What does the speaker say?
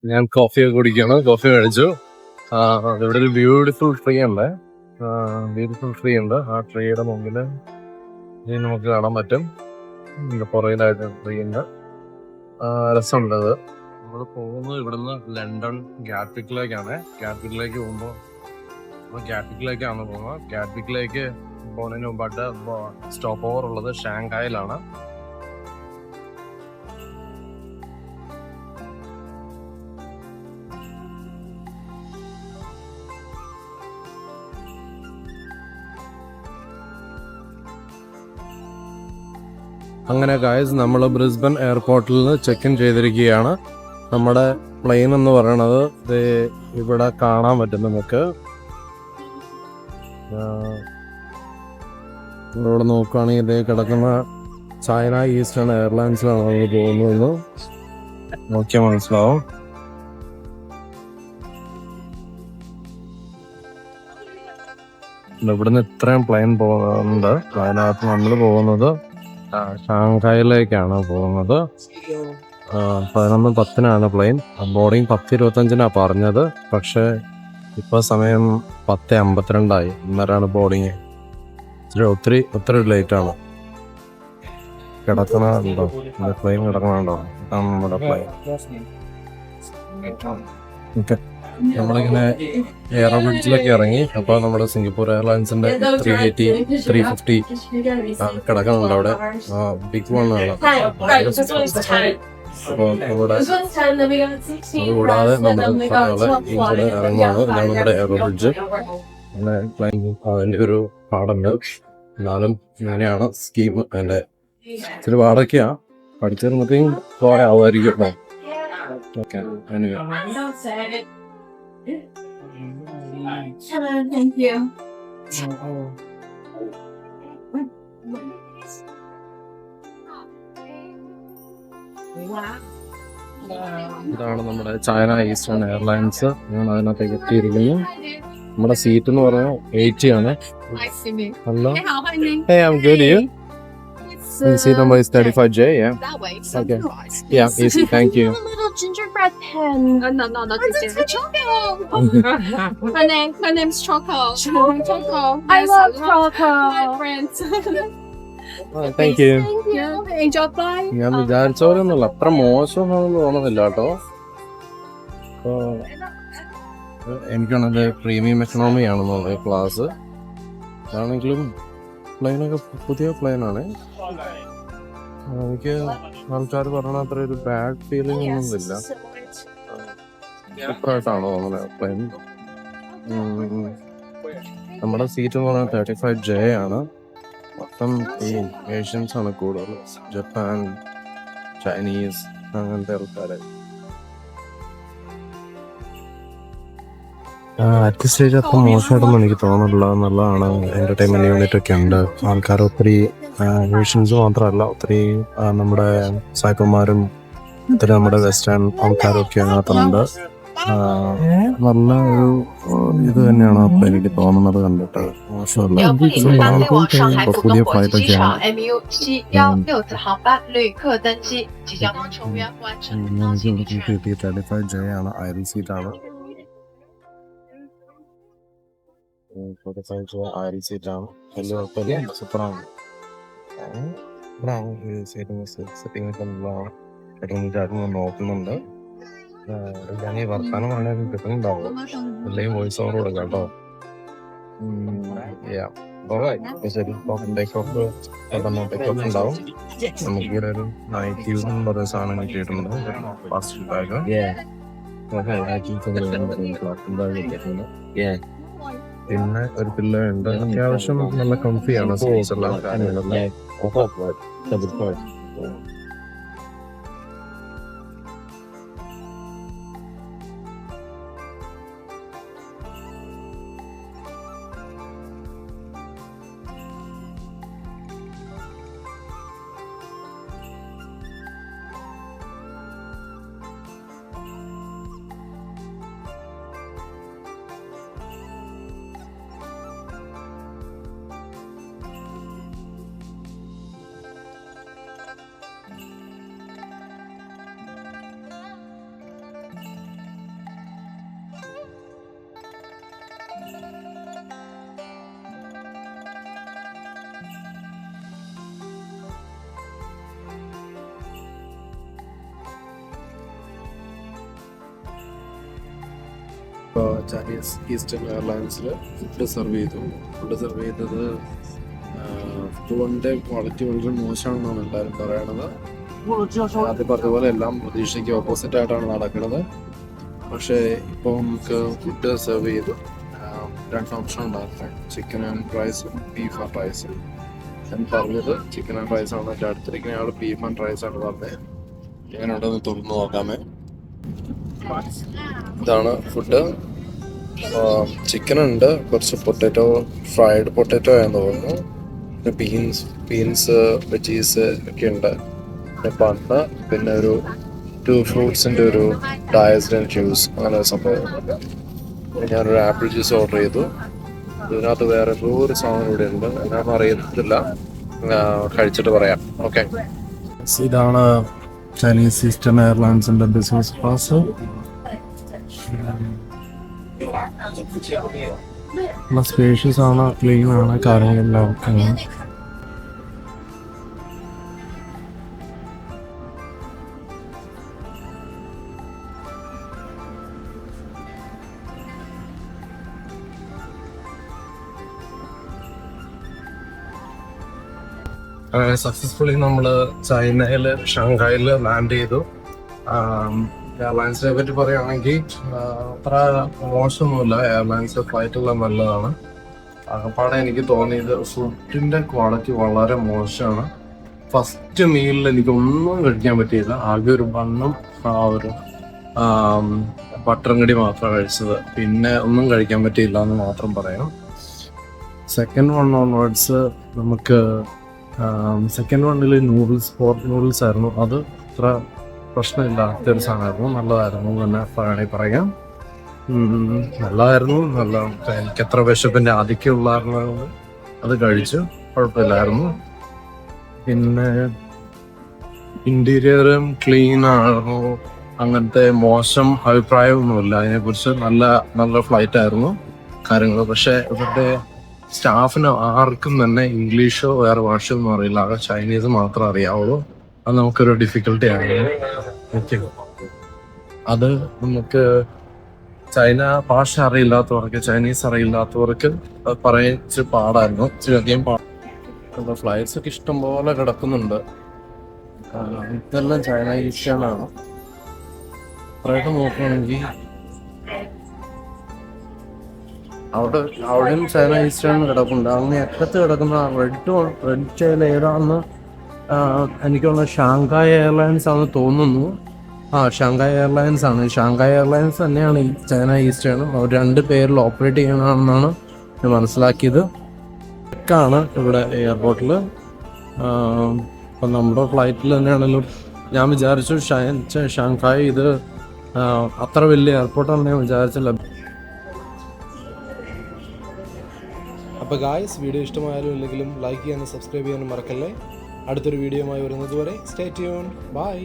ഞാൻ കോഫിയൊക്കെ കുടിക്കുകയാണ്. കോഫി കഴിച്ചു. ഇവിടെ ഒരു ബ്യൂട്ടിഫുൾ ട്രീ ഉണ്ട്. ആ ട്രീയുടെ മുമ്പിൽ നമുക്ക് കാണാൻ പറ്റും. പുറകിലായിട്ട് ട്രീ ഉണ്ട്. രസമുണ്ട് അത്. നമ്മൾ പോകുന്നത് ഇവിടുന്ന് ലണ്ടൻ ഗാറ്റ്വിക്കിലേക്കാണ്. ഗാറ്റ്വിക്കിലേക്ക് പോകുമ്പോൾ ഗാറ്റ്വിക്കിലേക്കാണ് പോകുന്നത്. ഗാറ്റ്വിക്കിലേക്ക് പോകുന്നതിന് മുമ്പായിട്ട് സ്റ്റോപ്പ് ഓവർ ഉള്ളത് ഷാങ്ഹായിലാണ്. അങ്ങനെ ഗായ്സ് നമ്മൾ ബ്രിസ്ബൻ എയർപോർട്ടിൽ നിന്ന് ചെക്ക് ഇൻ ചെയ്തിരിക്കുകയാണ്. നമ്മുടെ പ്ലെയിൻ എന്ന് പറയണത് ഇവിടെ കാണാൻ പറ്റും നമുക്ക്. ഇവിടെ നോക്കുകയാണെങ്കിൽ ഇത് കിടക്കുന്ന ചൈന ഈസ്റ്റേൺ എയർലൈൻസിലാണ് നമ്മൾ പോകുന്നത്. നോക്കിയാൽ മനസ്സിലാവും. ഇവിടുന്ന് ഇത്രയും പ്ലെയിൻ പോകുന്നുണ്ട്. അതിനകത്ത് നമ്മൾ പോകുന്നത് ഷാങ്ഹായിലേക്കാണ് പോകുന്നത്. 11:10 പ്ലെയിൻ. ബോർഡിങ് 10:25 പറഞ്ഞത്. പക്ഷെ ഇപ്പോൾ സമയം 10:52. ഇന്നേരാണ് ബോർഡിങ്. ഒത്തിരി ലേറ്റാണ്. കിടക്കണുണ്ടോ പ്ലെയിൻ കിടക്കണുണ്ടോ? ഇതാണ് നമ്മുടെ പ്ലെയിൻ. ഓക്കെ, നമ്മളിങ്ങനെ എയറോ ബ്രിഡ്ജിലൊക്കെ ഇറങ്ങി. അപ്പോൾ നമ്മുടെ സിംഗപ്പൂർ എയർലൈൻസിന്റെ 380, 350 കിടക്കണുണ്ട് അവിടെ. ബിഗ് വൺ ആണ്. അപ്പോൾ അതുകൂടാതെ നമ്മുടെ ഇവിടെ ഇറങ്ങുകയാണ്. ഇതാണ് നമ്മുടെ എയറോ ബ്രിഡ്ജ്. അങ്ങനെ അതിൻ്റെ ഒരു പാടുണ്ട്. എന്നാലും ഇങ്ങനെയാണ് സ്കീം. അതിൻ്റെ ഇച്ചിരി പാടൊക്കെയാണ്. പഠിച്ചിരുന്നപ്പോഴും കുറെ ആവുമായിരിക്കും. Okay, Thank you. ഇതാണ് നമ്മുടെ ചൈന ഈസ്റ്റേൺ എയർലൈൻസ്. ഞാൻ അതിനകത്തേക്ക് എത്തിയിരിക്കുന്നു. നമ്മുടെ സീറ്റ് എന്ന് പറഞ്ഞാൽ 80 ആണ്. Hello, hey, I'm good. You? Seat number is 35J. Yeah. That way. Okay. Right. Yeah, easy. Thank you. A little gingerbread pen. No, not this. Choco. Her name's Choco. Choco. I love Choco. My friends. Thank you. Thank you. Enjoy flying. ഞാൻ വിചാരിച്ച പോലെ ഒന്നുമില്ല. അത്ര മോശമൊന്നും തോന്നുന്നില്ല കേട്ടോ. എനിക്കാണത് premium economy ആണെന്ന് തോന്നുന്നത് class. അതാണെങ്കിലും പ്ലെയിനൊക്കെ പുതിയ പ്ലെയിനാണ്. എനിക്ക് ആൾക്കാർ പറഞ്ഞ അത്ര ഒരു ബാഡ് ഫീലിംഗ് ഒന്നുമില്ല. സൂപ്പറായിട്ടാണ് തോന്നുന്നത് പ്ലെയിൻ. നമ്മുടെ സീറ്റ് എന്ന് പറഞ്ഞാൽ 35J ആണ്. മൊത്തം ഈ ഏഷ്യൻസ് ആണ് കൂടുതൽ. ജപ്പാൻ, ചൈനീസ് അങ്ങനത്തെ ആൾക്കാരെ. അറ്റ് സ്റ്റേജ് അത്ര മോശമായിട്ടൊന്നും എനിക്ക് തോന്നുന്നില്ല. നല്ലതാണ്. എന്റർടൈൻമെന്റ് യൂണിറ്റ് ഒക്കെ ഉണ്ട്. ആൾക്കാർ ഒത്തിരി ഏഷ്യൻസ് മാത്രമല്ല, ഒത്തിരി നമ്മുടെ സായിപ്പന്മാരും ഒത്തിരി നമ്മുടെ വെസ്റ്റേൺ ആൾക്കാരും ഒക്കെ അതിനകത്തുണ്ട്. നല്ല ഒരു ഇത് തന്നെയാണ് അപ്പൊ എനിക്ക് തോന്നുന്നത് കണ്ടിട്ട്. മോശമല്ല. പുതിയ ഫ്ലൈറ്റ് ഒക്കെയാണ്. 35J ആണ്. ഐറിൽ സീറ്റ് ആണ്. 35J ഐറിൽ സീറ്റ് ആണ്. വലിയ കുഴപ്പമില്ല. സൂപ്പറാണ്. സിറ്റിംഗ് നോക്കുന്നുണ്ട്. ഞാൻ ഈ വർത്താനം പറഞ്ഞാൽ കിട്ടുന്നുണ്ടാവും. അല്ലെങ്കിൽ വോയിസ് ഓവർ കൊടുക്കാം കേട്ടോ. ശരി, ടേക്ക് ഓഫ് ഉണ്ടാവും. നമുക്കിവിടെ ഒരു നൈറ്റ് നമ്പർ സാധനം കിട്ടിയിട്ടുണ്ട്. ഫാസ്റ്റ് ബാഗ് പിന്നെ ഒരു പില്ലോ ഉണ്ട്. അത്യാവശ്യം നല്ല കംഫിയാണ്. ഇപ്പോൾ ചൈനീസ് ഈസ്റ്റേൺ എയർലൈൻസിൽ ഫുഡ് സെർവ് ചെയ്തത് ഫുഡിൻ്റെ ക്വാളിറ്റി വളരെ മോശമാണെന്നാണ് എല്ലാവരും പറയണത്. ആദ്യം പറഞ്ഞതുപോലെ എല്ലാം പ്രതീക്ഷയ്ക്ക് ഓപ്പോസിറ്റ് ആയിട്ടാണ് നടക്കുന്നത്. പക്ഷേ ഇപ്പോൾ നമുക്ക് ഫുഡ് സെർവ് ചെയ്തു 2 ഓപ്ഷൻ ഉണ്ടായിരുന്നു, ചിക്കൻ ആൻഡ് റൈസും ബീഫ് ആൻഡ് റൈസും. ഞാൻ പറഞ്ഞത് ചിക്കൻ ആൻഡ് റൈസാണ്. എൻ്റെ അടുത്തിരിക്കുന്ന ആൾ ബീഫ് ആൻഡ് റൈസാണ് പറഞ്ഞത്. എങ്ങനെ ഉണ്ടെന്ന് തുറന്ന് നോക്കാമേ. ഇതാണ് ഫുഡ്. ചിക്കൻ ഉണ്ട്, കുറച്ച് പൊട്ടാറ്റോ, ഫ്രൈഡ് പൊട്ടാറ്റോ ആണെന്ന് തോന്നുന്നു, പിന്നെ ബീൻസ് വെജീസ് ഒക്കെ ഉണ്ട്, പിന്നെ ബണ്ണ്, പിന്നെ ഒരു 2 ഫ്രൂട്ട്സിൻ്റെ ഒരു ഡയസ്ഡ് ജ്യൂസ്, അങ്ങനെ ഒരു സംഭവം. ഞാനൊരു ആപ്പിൾ ജ്യൂസ് ഓർഡർ ചെയ്തു. ഇതിനകത്ത് വേറെ ഒരു സാധനം ഇവിടെ ഉണ്ട്, എന്നാണെന്ന് അറിയത്തില്ല, കഴിച്ചിട്ട് പറയാം. ഓക്കെ, ഇതാണ് ചൈനീസ് ഈസ്റ്റേൺ എയർലൈൻസിൻ്റെ ബിസിനസ് ക്ലാസ്. സ്പേഷ്യസ് ആണ്, ക്ലീൻ ആണ്, കാര്യങ്ങളെല്ലാം ഒക്കെ. സക്സസ്ഫുള്ളി നമ്മൾ ചൈനയിൽ ഷാങ്ഹായിൽ ലാൻഡ് ചെയ്തു. എയർലൈൻസിനെ പറ്റി പറയുകയാണെങ്കിൽ അത്ര മോശമൊന്നുമില്ല. എയർലൈൻസ് ഫ്ലൈറ്റെല്ലാം നല്ലതാണ്. ആകപ്പാടെ എനിക്ക് തോന്നിയത് ഫുഡിൻ്റെ ക്വാളിറ്റി വളരെ മോശമാണ്. ഫസ്റ്റ് മീലിൽ എനിക്കൊന്നും കഴിക്കാൻ പറ്റിയില്ല. ആകെ ഒരു ബണ്ണും ഒരു ബട്ടറും കടി മാത്രമാണ് കഴിച്ചത്. പിന്നെ ഒന്നും കഴിക്കാൻ പറ്റിയില്ല എന്ന് മാത്രം പറയാം. സെക്കൻഡ് വൺ ഓൺവേർഡ്സ് നമുക്ക് സെക്കൻഡ് വണ്ണിൽ പോർക്ക് നൂഡിൽസ് ആയിരുന്നു. അത് അത്ര പ്രശ്നമില്ലാത്തൊരു സാധനമായിരുന്നു, നല്ലതായിരുന്നു തന്നെ വേണമെങ്കിൽ പറയാം. നല്ലതായിരുന്നു. എനിക്ക് എത്ര വിശപ്പിൻ്റെ ആധിക്യമുള്ളായിരുന്നു, അത് കഴിച്ചു, കുഴപ്പമില്ലായിരുന്നു. പിന്നെ ഇൻറ്റീരിയറും ക്ലീൻ ആയിരുന്നു, അങ്ങനത്തെ മോശം അഭിപ്രായമൊന്നുമില്ല അതിനെക്കുറിച്ച്. നല്ല ഫ്ലൈറ്റ് ആയിരുന്നു കാര്യങ്ങൾ. പക്ഷേ ഇവരുടെ സ്റ്റാഫിന് ആർക്കും തന്നെ ഇംഗ്ലീഷോ വേറെ ഭാഷയൊന്നും അറിയില്ല, ആകെ ചൈനീസ് മാത്രം അറിയാവുള്ളൂ. അത് നമുക്കൊരു ഡിഫിക്കൽട്ടി ആയിരുന്നു. അത് നമുക്ക് ചൈന ഭാഷ അറിയില്ലാത്തവർക്ക്, ചൈനീസ് അറിയില്ലാത്തവർക്ക് അത് പറയിച്ച് പാടായിരുന്നു, ഇച്ചിരിയധികം പാടാണ്. ഫ്ലൈറ്റ്സ് ഒക്കെ ഇഷ്ടംപോലെ കിടക്കുന്നുണ്ട്. ഇതെല്ലാം ചൈന ഈസ്റ്റേൺ ആണ്. അത്രയൊക്കെ നോക്കുകയാണെങ്കിൽ അവിടെയും ചൈന ഈസ്റ്റേൺ കിടക്കുന്നുണ്ട്. അങ്ങനെ അറ്റത്ത് കിടക്കുന്ന റെഡ് ചൈന ഏതാണെന്ന് എനിക്കുള്ള ഷാങ്ഹായ് എയർലൈൻസ് ആണെന്ന് തോന്നുന്നു. ഷാങ്ഹായ് എയർലൈൻസ് ആണ്. ഷാങ്ഹായ് എയർലൈൻസ് തന്നെയാണ് ഈ ചൈന ഈസ്റ്റേണും. അവർ 2 പേരിൽ ഓപ്പറേറ്റ് ചെയ്യണമെന്നാണ് ഞാൻ മനസ്സിലാക്കിയത്. ാണ് ഇവിടെ എയർപോർട്ടിൽ. ഇപ്പം നമ്മുടെ ഫ്ലൈറ്റിൽ തന്നെയാണെങ്കിലും ഞാൻ വിചാരിച്ചു ഷാങ്ഹായ് ഇത് അത്ര വലിയ എയർപോർട്ടാണെന്ന് ഞാൻ വിചാരിച്ചില്ല. അപ്പോൾ ഗായ്സ്, വീഡിയോ ഇഷ്ടമായാലും ഇല്ലെങ്കിലും ലൈക്ക് ചെയ്യാനും സബ്സ്ക്രൈബ് ചെയ്യാനും മറക്കല്ലേ. അടുത്തൊരു വീഡിയോയുമായി വരുന്നത് വരെ സ്റ്റേ ട്യൂൺ. ബൈ.